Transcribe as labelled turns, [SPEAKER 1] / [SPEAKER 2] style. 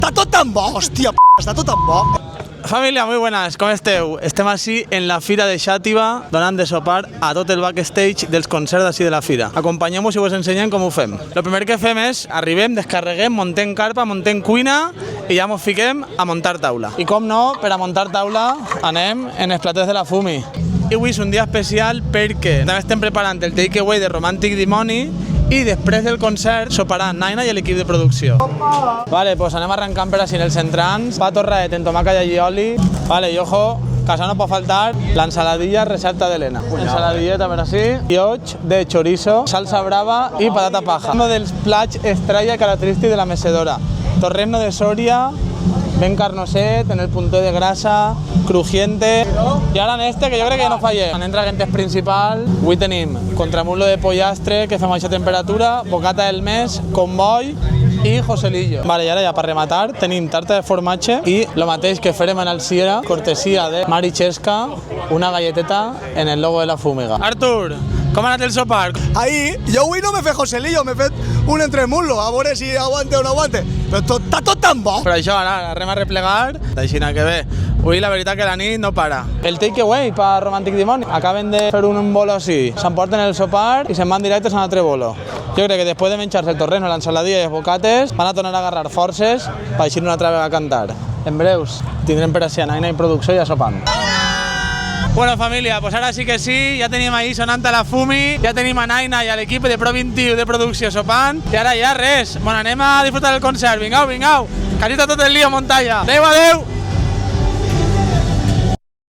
[SPEAKER 1] Està tot tan bo, hòstia, està tot tan bo.
[SPEAKER 2] Família, muy buenas, com esteu? Estem així en la Fira de Xàtiva donant de sopar a tot el backstage dels concerts d'ací de la Fira. Acompanyem-vos i vos ensenyem com ho fem. El primer que fem és arribem, descarreguem, montem carpa, montem cuina i ja mos fiquem a muntar taula. I com no, per a muntar taula anem en els platets de la Fumi. I avui és un dia especial perquè també estem preparant el takeaway de Romantic Dimoni i després del concert soparan Naina i l'equip de producció. Vale, pues anem arrencant per així en els entrants. Pa torraet en tomaca i allioli. Vale, i ojo, que això no pot faltar l'ensaladilla recepta d'Helena. Ensaladilleta per així, lloig de chorizo, salsa brava i patata paja. Uno dels plats estrella característic de la mecedora. Torrezno de Soria, ben carnoset, en el punto de grasa, crujiente. I ara en este, que jo crec que no fallem. En ingredients principal, avui tenim contramuslo de pollastre, que fem a baixa temperatura, bocata del mes, comboi i joselillo. Vale, i ara ja per rematar tenim tarta de formatge i el mateix que farem en el Sierra, cortesia de Mari Chesca, una galleteta en el logo de la Fúmiga. Artur, com ha anat el sopar?
[SPEAKER 1] Ahí, jo avui no m'he fet joselillo, m'he fet un entremuslo, a veure si aguante o no aguante. Però està tot tan bo.
[SPEAKER 2] Per això ara anem a replegar, així que bé. Avui la veritat que la nit no para. El takeaway per Romantic Dimoni. Acaben de fer un bolo així. S'emporten el sopar i se'n van directes a un altre bolo. Jo crec que després de menjar-se el torrezno, l'ensaladilla i els bocates van a tornar a agarrar forces per així una altra vegada a cantar. En breus tindrem per així a Naina i producció i a sopant. Bueno, família, pues ara sí que sí, ja tenim ahí sonant a la Fumi, ja tenim a Naina i a l'equip de Pro 21 de producció sopant, i ara ja res, bueno, anem a disfrutar del concert, vingueu, vingueu, que ha estat tot el lío, Montalla. Adéu, adéu!